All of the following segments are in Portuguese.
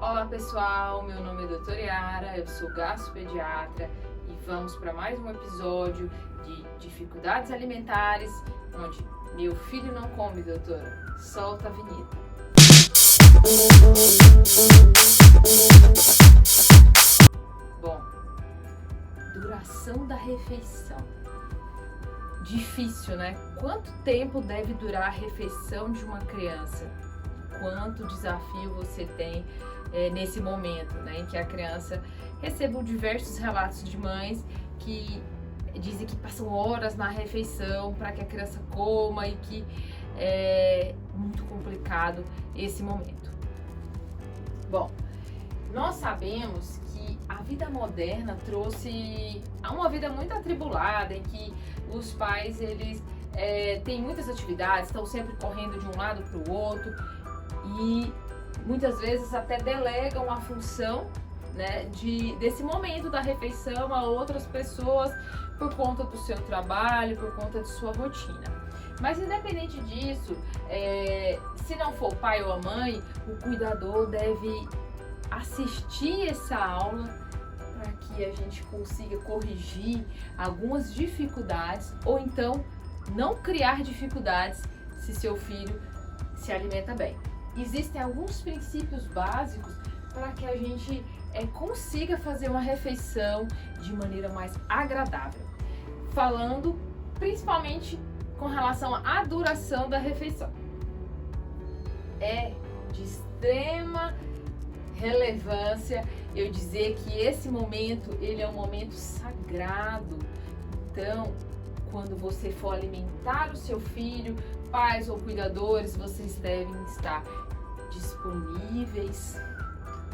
Olá pessoal, meu nome é doutora Yara, eu sou gastropediatra e vamos para mais um episódio de dificuldades alimentares, onde meu filho não come, doutora. Solta a vinheta. Bom, duração da refeição. Difícil, né? Quanto tempo deve durar a refeição de uma criança? Quanto desafio você tem nesse momento, né, em que a criança recebeu diversos relatos de mães que dizem que passam horas na refeição para que a criança coma e que é muito complicado esse momento. Bom, nós sabemos que a vida moderna trouxe uma vida muito atribulada, em que os pais eles têm muitas atividades, estão sempre correndo de um lado para o outro e muitas vezes até delegam a função, né, desse momento da refeição a outras pessoas por conta do seu trabalho, por conta de sua rotina. Mas independente disso, se não for o pai ou a mãe, o cuidador deve assistir essa aula para que a gente consiga corrigir algumas dificuldades ou então não criar dificuldades se seu filho se alimenta bem. Existem alguns princípios básicos para que a gente consiga fazer uma refeição de maneira mais agradável. Falando principalmente com relação à duração da refeição. É de extrema relevância eu dizer que esse momento, ele é um momento sagrado. Então, quando você for alimentar o seu filho, pais ou cuidadores, vocês devem estar disponíveis,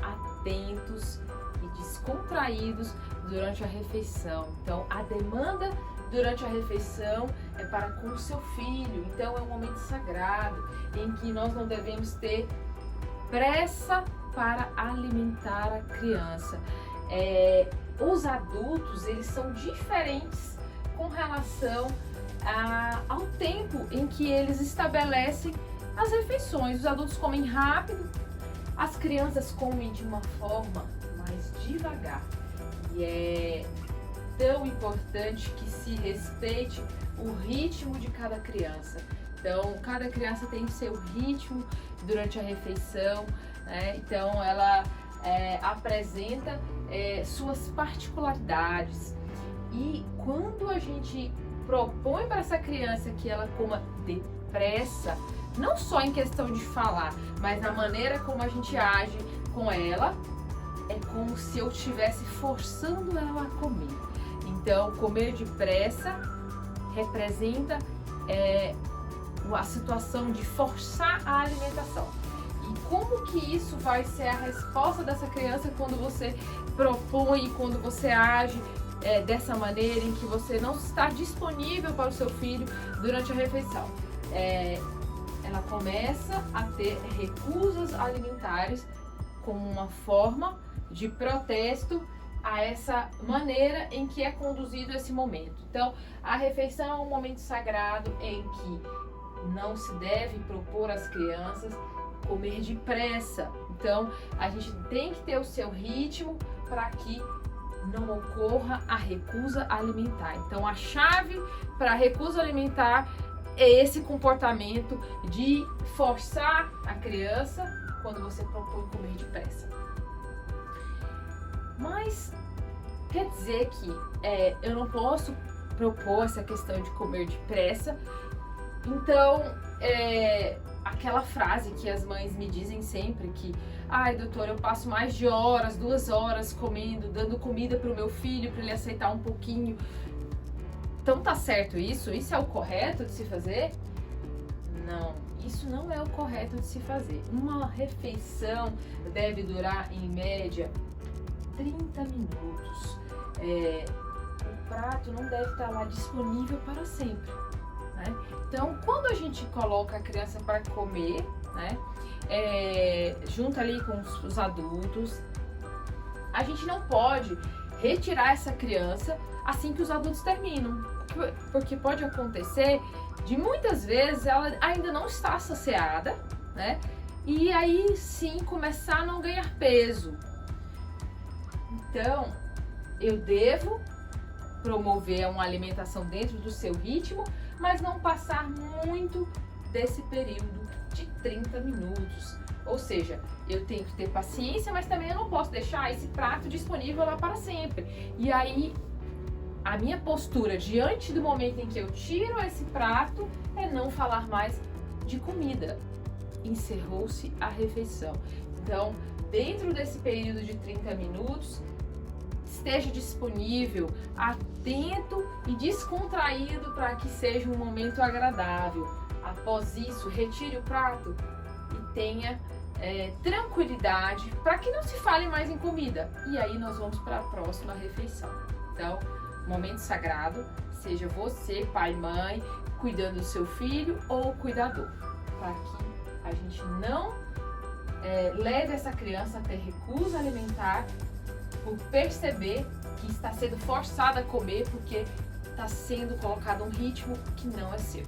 atentos e descontraídos durante a refeição. Então, a demanda durante a refeição é para com o seu filho. Então, é um momento sagrado em que nós não devemos ter pressa para alimentar a criança. Os adultos, eles são diferentes com relação ao tempo em que eles estabelecem as refeições. Os adultos comem rápido, as crianças comem de uma forma mais devagar. E é tão importante que se respeite o ritmo de cada criança. Então, cada criança tem o seu ritmo durante a refeição, né? Então, ela apresenta suas particularidades. E quando a gente propõe para essa criança que ela coma depressa, não só em questão de falar, mas na maneira como a gente age com ela, é como se eu estivesse forçando ela a comer. Então, comer depressa representa a situação de forçar a alimentação. E como que isso vai ser a resposta dessa criança quando você propõe, quando você age dessa maneira em que você não está disponível para o seu filho durante a refeição? Ela começa a ter recusas alimentares como uma forma de protesto a essa maneira em que é conduzido esse momento. Então, a refeição é um momento sagrado em que não se deve propor às crianças comer depressa. Então, a gente tem que ter o seu ritmo para que não ocorra a recusa alimentar. Então, a chave para a recusa alimentar é esse comportamento de forçar a criança quando você propõe comer depressa. Mas quer dizer que eu não posso propor essa questão de comer depressa. Então, aquela frase que as mães me dizem sempre que ai, doutor, eu passo mais de horas, 2 horas comendo, dando comida para o meu filho para ele aceitar um pouquinho. Então tá certo isso? Isso é o correto de se fazer? Não, isso não é o correto de se fazer. Uma refeição deve durar em média 30 minutos. O prato não deve estar lá disponível para sempre, né? Então, quando a gente coloca a criança para comer, né, junto ali com os adultos, a gente não pode retirar essa criança assim que os adultos terminam, porque pode acontecer de muitas vezes ela ainda não está saciada, né? e aí sim começar a não ganhar peso. Então, eu devo promover uma alimentação dentro do seu ritmo, mas não passar muito desse período de 30 minutos. Ou seja, eu tenho que ter paciência, mas também eu não posso deixar esse prato disponível lá para sempre. E aí, a minha postura diante do momento em que eu tiro esse prato é não falar mais de comida. Encerrou-se a refeição. Então, dentro desse período de 30 minutos, esteja disponível, atento e descontraído para que seja um momento agradável. Após isso, retire o prato e tenha tranquilidade para que não se fale mais em comida. E aí nós vamos para a próxima refeição. Então, momento sagrado, seja você, pai, mãe, cuidando do seu filho ou cuidador, para que a gente não leve essa criança a ter recusa alimentar por perceber que está sendo forçada a comer porque está sendo colocado um ritmo que não é seu.